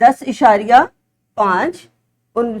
10.5।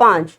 5,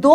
2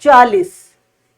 40।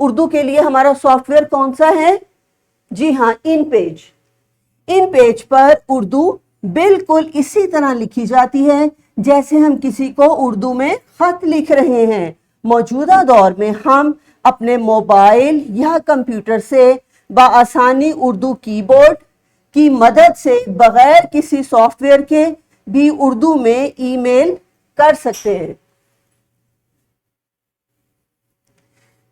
اردو کے لیے ہمارا سافٹ ویئر کون سا ہے؟ جی ہاں، ان پیج. ان پیج پر اردو بالکل اسی طرح لکھی جاتی ہے جیسے ہم کسی کو اردو میں خط لکھ رہے ہیں. موجودہ دور میں ہم اپنے موبائل یا کمپیوٹر سے بآسانی اردو کی بورڈ کی مدد سے بغیر کسی سافٹ ویئر کے بھی اردو میں ای میل کر سکتے ہیں.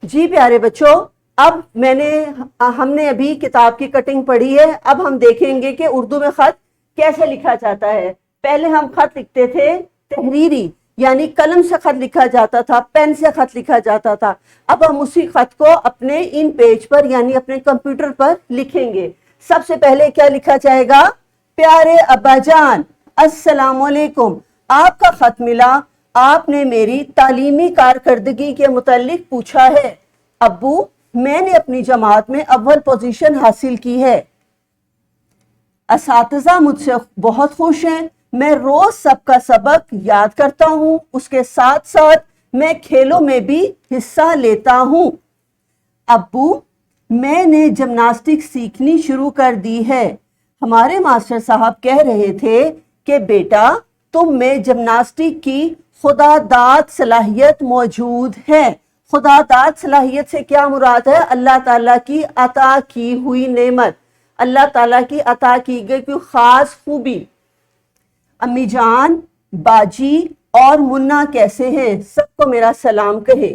جی پیارے بچوں، اب ہم نے ابھی کتاب کی کٹنگ پڑھی ہے. اب ہم دیکھیں گے کہ اردو میں خط کیسے لکھا جاتا ہے. پہلے ہم خط لکھتے تھے تحریری، یعنی قلم سے خط لکھا جاتا تھا، پین سے خط لکھا جاتا تھا. اب ہم اسی خط کو اپنے ان پیج پر یعنی اپنے کمپیوٹر پر لکھیں گے. سب سے پہلے کیا لکھا جائے گا؟ پیارے ابا جان، السلام علیکم. آپ کا خط ملا. آپ نے میری تعلیمی کارکردگی کے متعلق پوچھا ہے. ابو، میں نے اپنی جماعت میں اول پوزیشن حاصل کی ہے. اساتذہ مجھ سے بہت خوش ہیں. میں روز سب کا سبق یاد کرتا ہوں. اس کے ساتھ ساتھ میں کھیلوں میں بھی حصہ لیتا ہوں. ابو، میں نے جمناسٹک سیکھنی شروع کر دی ہے. ہمارے ماسٹر صاحب کہہ رہے تھے کہ بیٹا، تم میں جمناسٹک کی خدا داد صلاحیت موجود ہے. خدا داد صلاحیت سے کیا مراد ہے؟ اللہ تعالیٰ کی عطا کی ہوئی نعمت، اللہ تعالیٰ کی عطا کی گئی کوئی خاص خوبی. امی جان، باجی اور منا کیسے ہیں؟ سب کو میرا سلام کہے.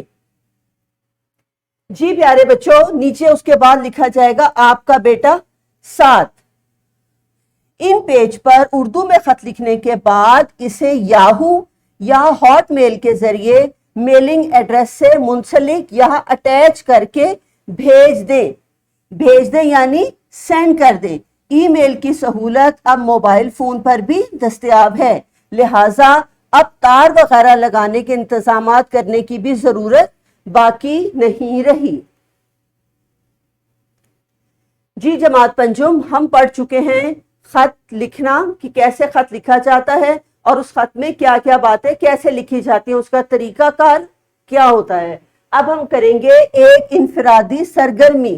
جی پیارے بچوں، نیچے اس کے بعد لکھا جائے گا آپ کا بیٹا 7. ان پیج پر اردو میں خط لکھنے کے بعد اسے یاہو یا ہاٹ میل کے ذریعے میلنگ ایڈریس سے منسلک یا اٹیچ کر کے بھیج دیں یعنی سینڈ کر دیں. ای میل کی سہولت اب موبائل فون پر بھی دستیاب ہے، لہٰذا اب تار وغیرہ لگانے کے انتظامات کرنے کی بھی ضرورت باقی نہیں رہی. جی جماعت پنجم، ہم پڑھ چکے ہیں خط لکھنا کہ کیسے خط لکھا جاتا ہے اور اس خط میں کیا کیا باتیں کیسے لکھی جاتی ہیں، اس کا طریقہ کار کیا ہوتا ہے. اب ہم کریں گے ایک انفرادی سرگرمی.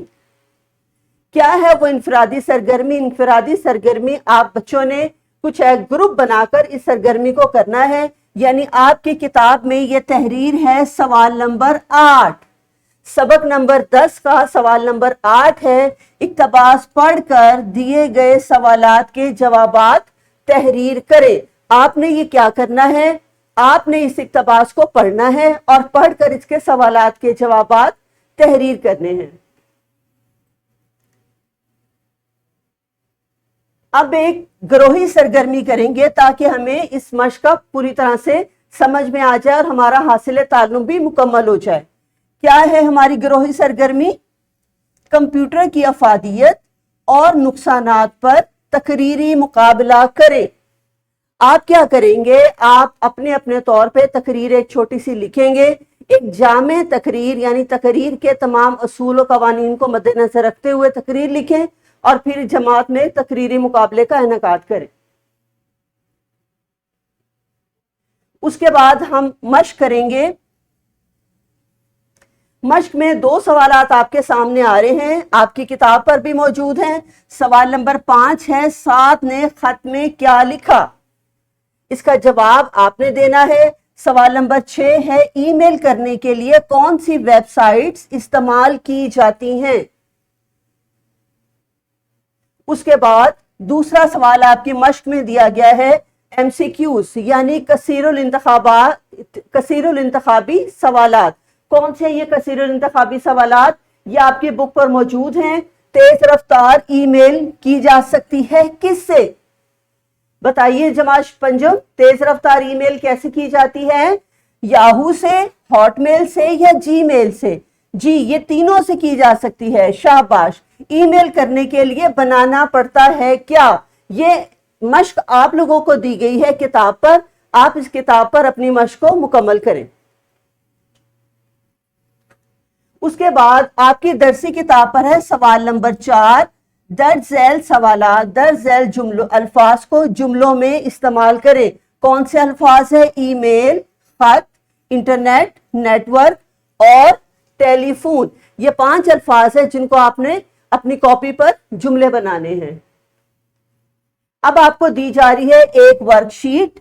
کیا ہے وہ انفرادی سرگرمی؟ انفرادی سرگرمی آپ بچوں نے کچھ ایک گروپ بنا کر اس سرگرمی کو کرنا ہے. یعنی آپ کی کتاب میں یہ تحریر ہے سوال نمبر 8. سبق نمبر 10 کا سوال نمبر 8 ہے، اقتباس پڑھ کر دیے گئے سوالات کے جوابات تحریر کریں. آپ نے یہ کیا کرنا ہے؟ آپ نے اس اقتباس کو پڑھنا ہے اور پڑھ کر اس کے سوالات کے جوابات تحریر کرنے ہیں. اب ایک گروہی سرگرمی کریں گے تاکہ ہمیں اس مشق کا پوری طرح سے سمجھ میں آ جائے اور ہمارا حاصل تعلم بھی مکمل ہو جائے. کیا ہے ہماری گروہی سرگرمی؟ کمپیوٹر کی افادیت اور نقصانات پر تقریری مقابلہ کریں. آپ کیا کریں گے؟ آپ اپنے اپنے طور پہ تقریر ایک چھوٹی سی لکھیں گے. ایک جامع تقریر یعنی تقریر کے تمام اصول و قوانین کو مد نظر رکھتے ہوئے تقریر لکھیں اور پھر جماعت میں تقریری مقابلے کا انعقاد کریں. اس کے بعد ہم مشق کریں گے. مشق میں 2 سوالات آپ کے سامنے آ رہے ہیں، آپ کی کتاب پر بھی موجود ہیں. سوال نمبر 5 ہے، 7 نے خط میں کیا لکھا؟ اس کا جواب آپ نے دینا ہے. سوال نمبر 6 ہے، ای میل کرنے کے لیے کون سی ویب سائٹس استعمال کی جاتی ہیں؟ اس کے بعد دوسرا سوال آپ کی مشق میں دیا گیا ہے ایم سی کیوز یعنی کثیر الانتخابی سوالات. کون سے یہ کثیر الانتخابی سوالات؟ یہ آپ کی بک پر موجود ہیں. تیز رفتار ای میل کی جا سکتی ہے کس سے؟ بتائیے جماعت پنجم، تیز رفتار ای میل کیسے کی جاتی ہے؟ یاہو سے، ہاٹ میل سے یا جی میل سے؟ جی یہ تینوں سے کی جا سکتی ہے. شاباش. ای میل کرنے کے لیے بنانا پڑتا ہے کیا؟ یہ مشق آپ لوگوں کو دی گئی ہے کتاب پر. آپ اس کتاب پر اپنی مشق کو مکمل کریں. اس کے بعد آپ کی درسی کتاب پر ہے سوال نمبر 4، درج ذیل سوالات. درج ذیل الفاظ کو جملوں میں استعمال کریں. کون سے الفاظ ہیں؟ ای میل، خط، انٹرنیٹ، نیٹ ورک اور ٹیلی فون، یہ 5 الفاظ ہیں جن کو آپ نے اپنی کاپی پر جملے بنانے ہیں۔ اب آپ کو دی جا رہی ہے ایک ورک شیٹ۔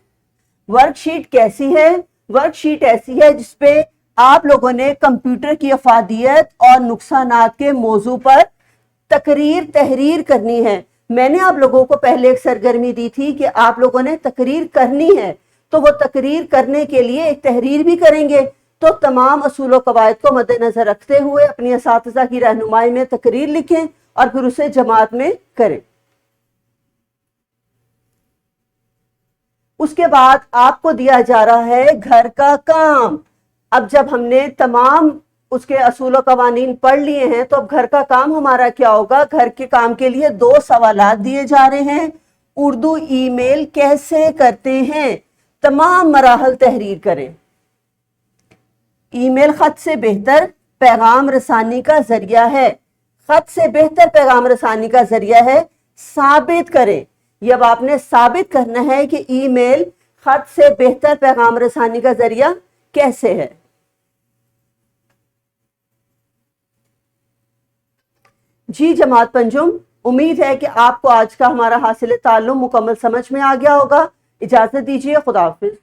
ورک شیٹ کیسی ہے؟ ورک شیٹ ایسی ہے جس پہ آپ لوگوں نے کمپیوٹر کی افادیت اور نقصانات کے موضوع پر تحریر کرنی ہے۔ میں نے آپ لوگوں کو پہلے ایک سرگرمی دی تھی کہ آپ لوگوں نے تقریر کرنی ہے، تو وہ تقریر کرنے کے لیے ایک تحریر بھی کریں گے، تو تمام اصول و قواعد کو مد نظر رکھتے ہوئے اپنی اساتذہ کی رہنمائی میں تقریر لکھیں اور پھر اسے جماعت میں کریں۔ اس کے بعد آپ کو دیا جا رہا ہے گھر کا کام۔ اب جب ہم نے تمام اس کے اصول و قوانین پڑھ لیے ہیں تو اب گھر کا کام ہمارا کیا ہوگا؟ گھر کے کام کے لیے 2 سوالات دیے جا رہے ہیں۔ اردو ای میل کیسے کرتے ہیں؟ تمام مراحل تحریر کریں۔ ای میل خط سے بہتر پیغام رسانی کا ذریعہ ہے۔ خط سے بہتر پیغام رسانی کا ذریعہ ہے، ثابت کریں۔ یہ اب آپ نے ثابت کرنا ہے کہ ای میل خط سے بہتر پیغام رسانی کا ذریعہ کیسے ہے۔ جی جماعت پنجم، امید ہے کہ آپ کو آج کا ہمارا حاصل تعلم مکمل سمجھ میں آ گیا ہوگا۔ اجازت دیجیے، خدا حافظ۔